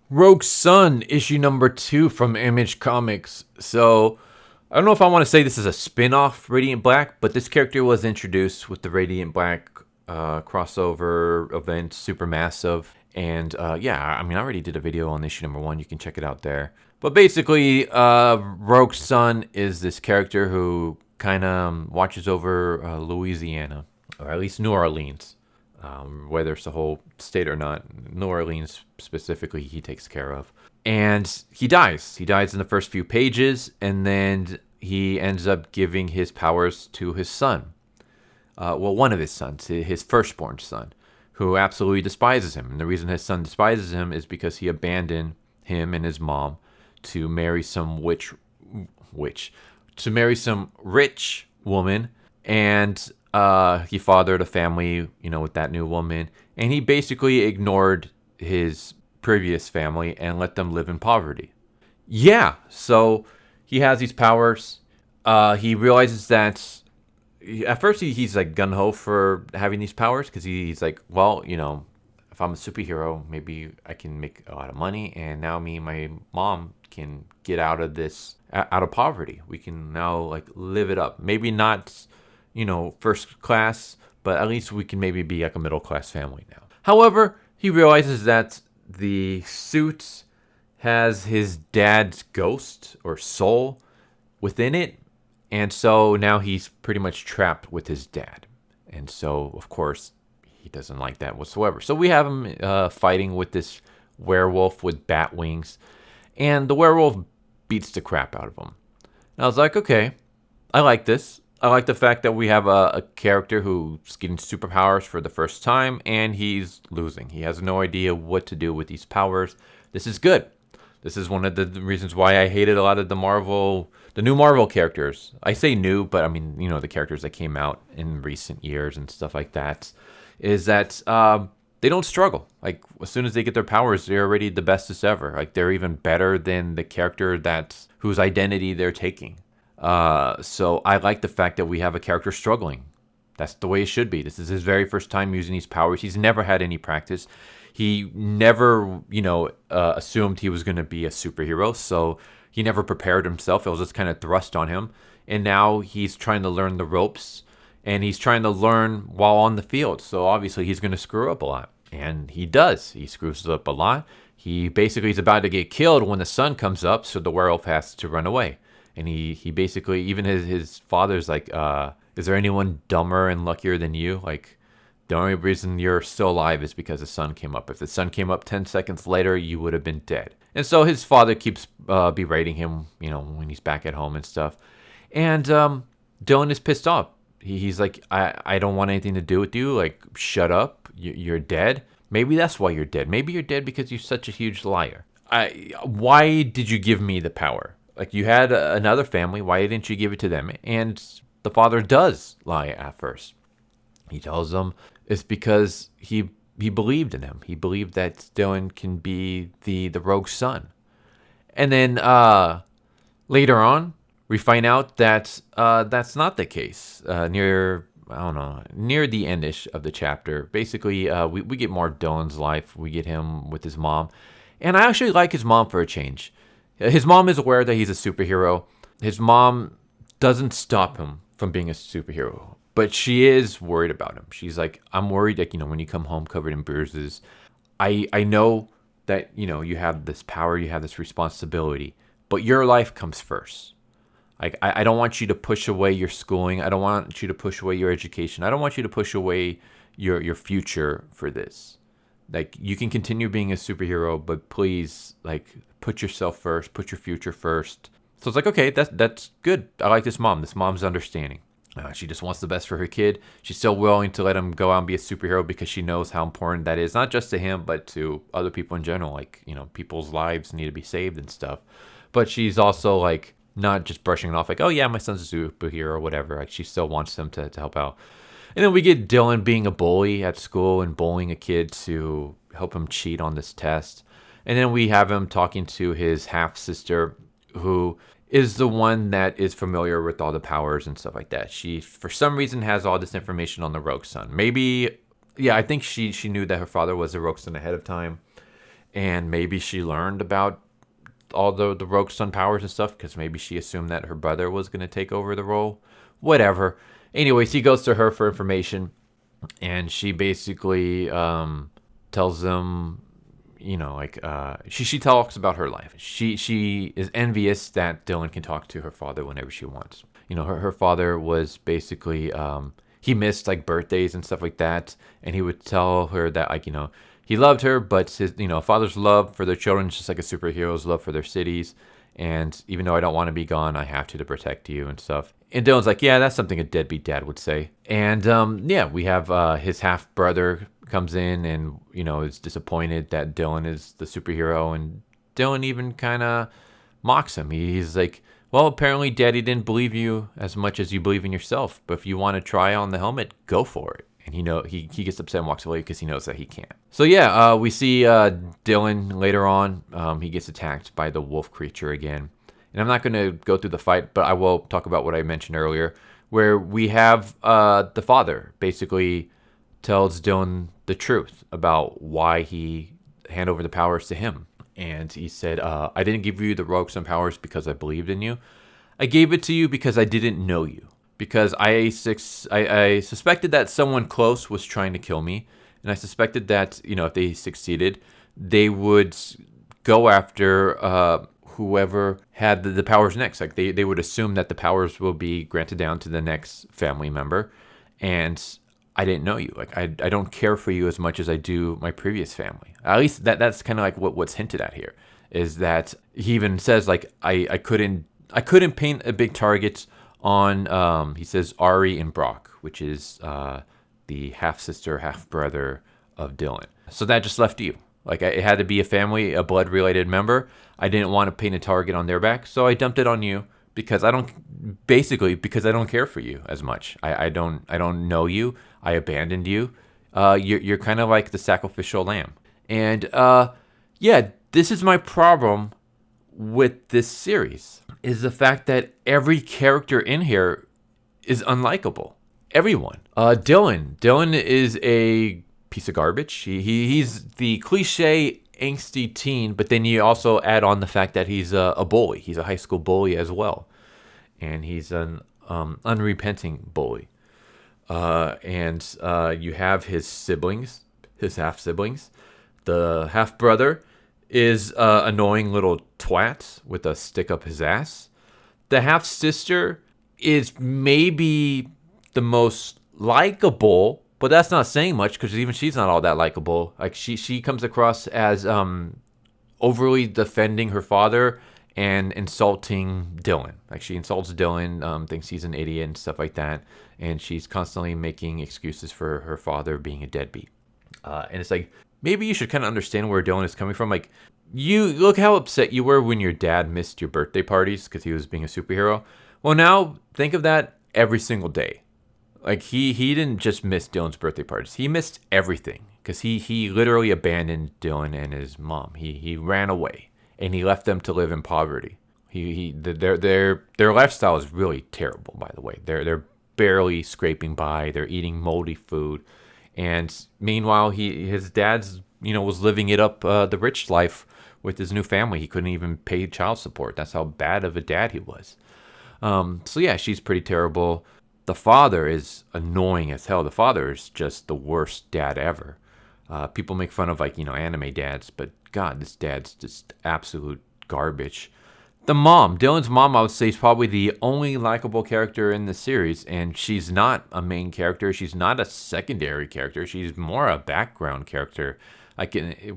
Rogue Sun, issue number 2 from Image Comics. So, I don't know if I want to say this is a spin off Radiant Black, but this character was introduced with the Radiant Black crossover event, Supermassive. And yeah, I mean, I already did a video on issue number 1. You can check it out there. But basically, Rogue Sun is this character who kind of watches over Louisiana, or at least New Orleans. Whether it's the whole state or not, New Orleans specifically, he takes care of. And he dies. He dies in the first few pages, and then he ends up giving his powers to his son. Well, one of his sons, his firstborn son, who absolutely despises him. And the reason his son despises him is because he abandoned him and his mom to marry some to marry some rich woman, and he fathered a family, with that new woman, and he basically ignored his previous family and let them live in poverty. Yeah, so he has these powers. He realizes that at first he's like gun ho for having these powers because he's like, well, if I'm a superhero, maybe I can make a lot of money, and now me and my mom can get out of poverty. We can now like live it up. Maybe not first class, but at least we can maybe be like a middle class family now. However, he realizes that the suit has his dad's ghost or soul within it, and so now he's pretty much trapped with his dad. And so, of course, he doesn't like that whatsoever. So we have him fighting with this werewolf with bat wings, and the werewolf beats the crap out of him. And I was like, okay, I like this. I like the fact that we have a character who's getting superpowers for the first time, and he's losing. He has no idea what to do with these powers. This is good. This is one of the reasons why I hated a lot of the new Marvel characters. I say new, but I mean, the characters that came out in recent years and stuff like that, is that they don't struggle. Like, as soon as they get their powers, they're already the bestest ever. Like, they're even better than the character whose identity they're taking. So I like the fact that we have a character struggling. That's the way it should be. This is his very first time using these powers. He's never had any practice. He never, assumed he was going to be a superhero. So he never prepared himself. It was just kind of thrust on him. And now he's trying to learn the ropes, and he's trying to learn while on the field. So obviously he's going to screw up a lot. And he does. He screws up a lot. He basically is about to get killed when the sun comes up. So the werewolf has to run away. And he basically, even his father's like, is there anyone dumber and luckier than you? Like, the only reason you're still alive is because the sun came up. If the sun came up 10 seconds later, you would have been dead. And so his father keeps berating him, when he's back at home and stuff. And Dylan is pissed off. He's like, I don't want anything to do with you. Like, shut up. You're dead. Maybe that's why you're dead. Maybe you're dead because you're such a huge liar. Why did you give me the power? Like, you had another family. Why didn't you give it to them? And the father does lie at first. He tells them it's because he believed in him. He believed that Dylan can be the rogue son. And then later on, we find out that that's not the case. Near the endish of the chapter, basically, we get more of Dylan's life. We get him with his mom. And I actually like his mom for a change. His mom is aware that he's a superhero. His mom doesn't stop him from being a superhero, but she is worried about him. She's like, I'm worried that, when you come home covered in bruises, I know that, you have this power, you have this responsibility, but your life comes first. Like, I don't want you to push away your schooling. I don't want you to push away your education. I don't want you to push away your future for this. Like, you can continue being a superhero, but please, like, put yourself first, put your future first. So it's like, okay, that's good. I like this mom. This mom's understanding. She just wants the best for her kid. She's still willing to let him go out and be a superhero because she knows how important that is, not just to him, but to other people in general. Like, people's lives need to be saved and stuff. But she's also, like, not just brushing it off like, oh, yeah, my son's a superhero or whatever. Like, she still wants him to help out. And then we get Dylan being a bully at school and bullying a kid to help him cheat on this test. And then we have him talking to his half-sister, who is the one that is familiar with all the powers and stuff like that. She, for some reason, has all this information on the Rogue Sun. Maybe, yeah, I think she knew that her father was a Rogue Sun ahead of time. and maybe she learned about all the Rogue Sun powers and stuff because maybe she assumed that her brother was going to take over the role. Whatever. Anyways, he goes to her for information, and she basically tells them, she talks about her life. She is envious that Dylan can talk to her father whenever she wants. Her father was basically he missed like birthdays and stuff like that, and he would tell her that he loved her, but his father's love for their children is just like a superhero's love for their cities. And even though I don't want to be gone, I have to protect you and stuff. And Dylan's like, yeah, that's something a deadbeat dad would say. And we have his half brother comes in and is disappointed that Dylan is the superhero, and Dylan even kind of mocks him. He's like, well, apparently Daddy didn't believe you as much as you believe in yourself, but if you want to try on the helmet, go for it. And he gets upset and walks away because he knows that he can't. So yeah, we see Dylan later on. He gets attacked by the wolf creature again. And I'm not going to go through the fight, but I will talk about what I mentioned earlier, where we have the father basically tells Dylan the truth about why he hand over the powers to him. And he said, I didn't give you the Rogue Sun powers because I believed in you. I gave it to you because I didn't know you. Because I suspected that someone close was trying to kill me. And I suspected that, if they succeeded, they would go after whoever had the powers next. Like they would assume that the powers will be granted down to the next family member. And I didn't know you. Like I don't care for you as much as I do my previous family. At least that's kind of like what's hinted at here, is that he even says like I couldn't paint a big target on he says Ari and Brock, which is the half sister, half brother of Dylan. So that just left you. Like it had to be a blood related member. I didn't want to paint a target on their back, so I dumped it on you because I don't care for you as much. I don't know you. I abandoned you. You're kind of like the sacrificial lamb. And this is my problem with this series, is the fact that every character in here is unlikable. Everyone. Dylan is a piece of garbage. He's the cliche angsty teen, but then you also add on the fact that he's a bully. He's a high school bully as well. And he's an unrepenting bully. And you have his siblings, his half-siblings. The half-brother is an annoying little twat with a stick up his ass. The half-sister is maybe the most likable, but that's not saying much because even she's not all that likable. Like she comes across as overly defending her father and insulting Dylan. Like she insults Dylan, thinks he's an idiot and stuff like that. And she's constantly making excuses for her father being a deadbeat. And it's like, maybe you should kind of understand where Dylan is coming from. Like, you look how upset you were when your dad missed your birthday parties because he was being a superhero. Well, now think of that every single day. Like he didn't just miss Dylan's birthday parties. He missed everything because he literally abandoned Dylan and his mom. He ran away and he left them to live in poverty. Their lifestyle is really terrible, by the way. They're barely scraping by. They're eating moldy food. And meanwhile, his dad's was living it up the rich life with his new family. He couldn't even pay child support. That's how bad of a dad he was. So yeah, she's pretty terrible. The father is annoying as hell. The father is just the worst dad ever. People make fun of anime dads, but God, this dad's just absolute garbage. The mom, Dylan's mom, I would say is probably the only likable character in the series, and she's not a main character. She's not a secondary character. She's more a background character.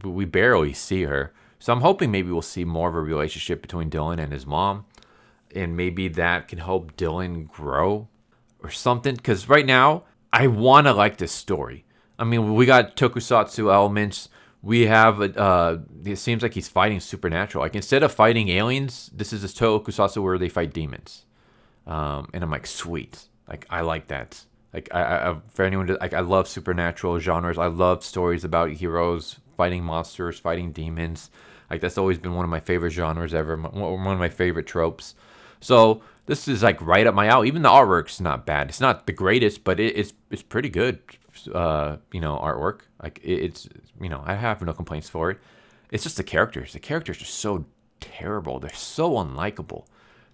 We barely see her. So I'm hoping maybe we'll see more of a relationship between Dylan and his mom, and maybe that can help Dylan grow or something. Because right now, I want to like this story. I mean, we got tokusatsu elements. We have, it seems like he's fighting supernatural. Like, instead of fighting aliens, this is a tokusatsu where they fight demons. And I'm like, sweet. Like, I like that. Like, for anyone, I love supernatural genres. I love stories about heroes fighting monsters, fighting demons. Like, that's always been one of my favorite genres ever. One of my favorite tropes. So, this is, like, right up my alley. Even the artwork's not bad. It's not the greatest, but it's pretty good, artwork. Like, it's I have no complaints for it. It's just the characters. The characters are so terrible. They're so unlikable.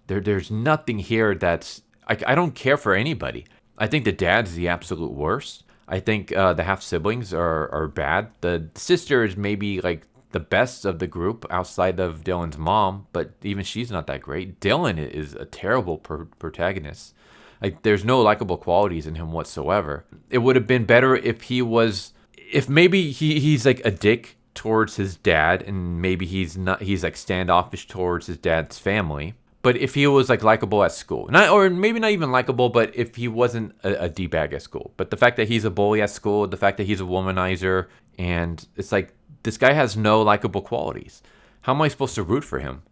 There's nothing here that's I don't care for anybody. I think the dad's the absolute worst. I think the half siblings are bad. The sister is maybe like the best of the group outside of Dylan's mom, but even she's not that great. Dylan is a terrible protagonist. Like there's no likable qualities in him whatsoever. It would have been better if maybe he's like a dick towards his dad, and maybe he's like standoffish towards his dad's family. But if he was like likable at school, or maybe not even likable, but if he wasn't a d-bag at school, but the fact that he's a bully at school, the fact that he's a womanizer, and it's like this guy has no likable qualities. How am I supposed to root for him?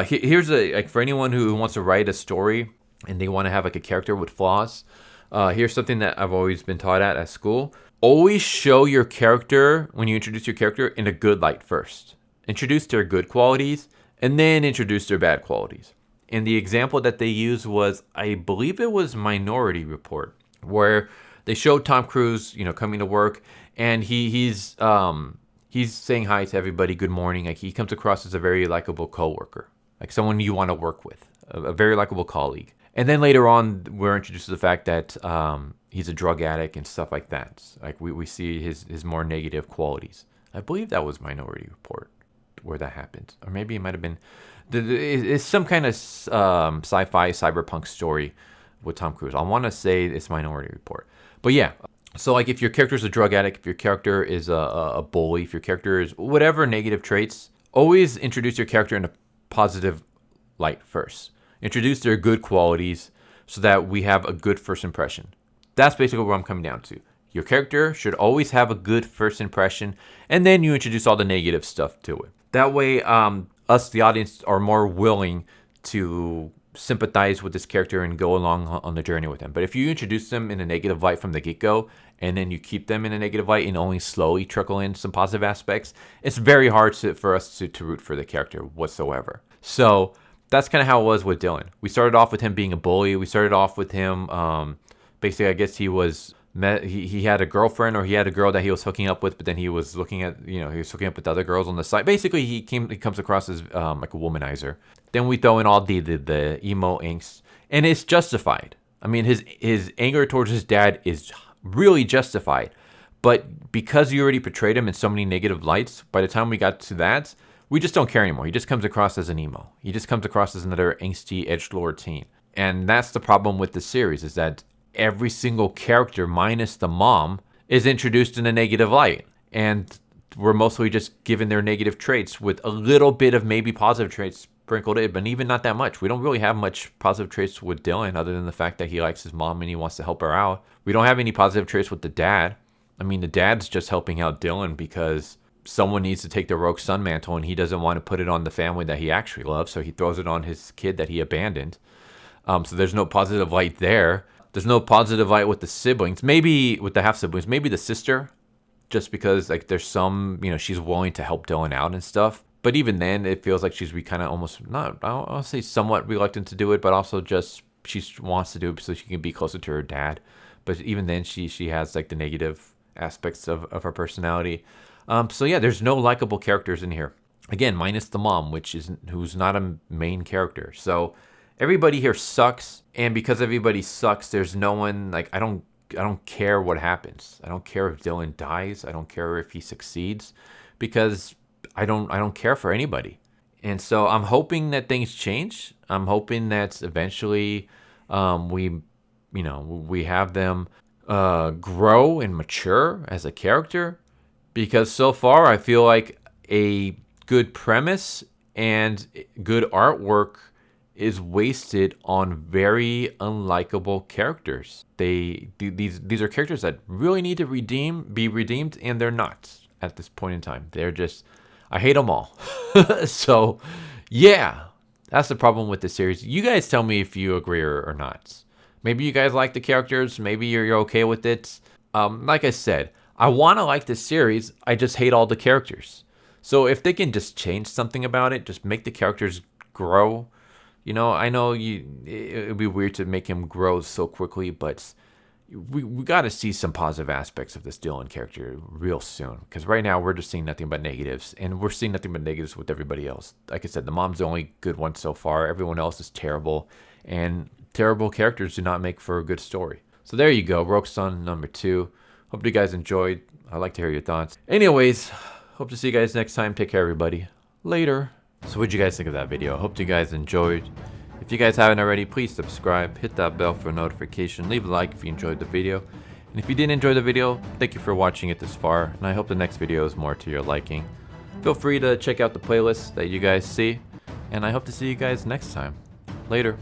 Here's for anyone who wants to write a story and they want to have like a character with flaws. Here's something that I've always been taught at school. Always show your character, when you introduce your character, in a good light first. Introduce their good qualities and then introduce their bad qualities. And the example that they used was, I believe it was Minority Report, where they showed Tom Cruise, coming to work, and he's saying hi to everybody, good morning. Like he comes across as a very likable coworker, like someone you want to work with, a very likable colleague. And then later on, we're introduced to the fact that he's a drug addict and stuff like that. Like we see his more negative qualities. I believe that was Minority Report where that happened, or maybe it might have been. It's some kind of sci-fi cyberpunk story with Tom Cruise. I want to say it's Minority Report, but yeah. So like, if your character is a drug addict, if your character is a bully, if your character is whatever negative traits, always introduce your character in a positive light first. Introduce their good qualities so that we have a good first impression. That's basically what I'm coming down to. Your character should always have a good first impression, and then you introduce all the negative stuff to it. That way, us, the audience, are more willing to sympathize with this character and go along on the journey with them. But if you introduce them in a negative light from the get-go, and then you keep them in a negative light and only slowly trickle in some positive aspects, it's very hard for us to root for the character whatsoever. So that's kind of how it was with Dylan. We started off with him being a bully. We started off with him, basically, I guess he had a girlfriend, or he had a girl that he was hooking up with, but then he was looking at, he was hooking up with other girls on the side. Basically, he comes across as like a womanizer. Then we throw in all the emo angst, and it's justified. I mean, his anger towards his dad is really justified. But because you already portrayed him in so many negative lights, by the time we got to that, we just don't care anymore. He just comes across as an emo. He just comes across as another angsty edgelord teen. And that's the problem with the series, is that every single character minus the mom is introduced in a negative light, and we're mostly just given their negative traits with a little bit of maybe positive traits sprinkled in, but even not that much. We don't really have much positive traits with Dylan, other than the fact that he likes his mom and he wants to help her out. We don't have any positive traits with the dad. I mean, the dad's just helping out Dylan because someone needs to take the rogue son mantle, and he doesn't want to put it on the family that he actually loves, so he throws it on his kid that he abandoned. So there's no positive light there. There's no positive light with the siblings. Maybe with the half siblings, maybe the sister, just because like there's some, she's willing to help Dylan out and stuff. But even then, it feels like she's kind of almost I'll say somewhat reluctant to do it, but also just she wants to do it so she can be closer to her dad. But even then, she has like the negative aspects of her personality. So yeah, there's no likable characters in here. Again, minus the mom, who's not a main character. So everybody here sucks, and because everybody sucks, there's no one, like, I don't care what happens. I don't care if Dylan dies. I don't care if he succeeds, because I don't care for anybody. And so I'm hoping that things change. I'm hoping that eventually we have them grow and mature as a character, because so far I feel like a good premise and good artwork is wasted on very unlikable characters. These are characters that really need to be redeemed, and they're not at this point in time. They're just, I hate them all. So, yeah, that's the problem with the series. You guys tell me if you agree or not. Maybe you guys like the characters. Maybe you're okay with it. Like I said, I want to like this series. I just hate all the characters. So if they can just change something about it, just make the characters grow. I know it'd be weird to make him grow so quickly, but we got to see some positive aspects of this Dylan character real soon. Because right now we're just seeing nothing but negatives, and we're seeing nothing but negatives with everybody else. Like I said, the mom's the only good one so far. Everyone else is terrible, and terrible characters do not make for a good story. So there you go, Rogue Sun number 2. Hope you guys enjoyed. I'd like to hear your thoughts. Anyways, hope to see you guys next time. Take care, everybody. Later. So what'd you guys think of that video? Hope you guys enjoyed. If you guys haven't already, please subscribe, hit that bell for a notification, leave a like if you enjoyed the video. And if you didn't enjoy the video, thank you for watching it this far, and I hope the next video is more to your liking. Feel free to check out the playlists that you guys see, and I hope to see you guys next time. Later.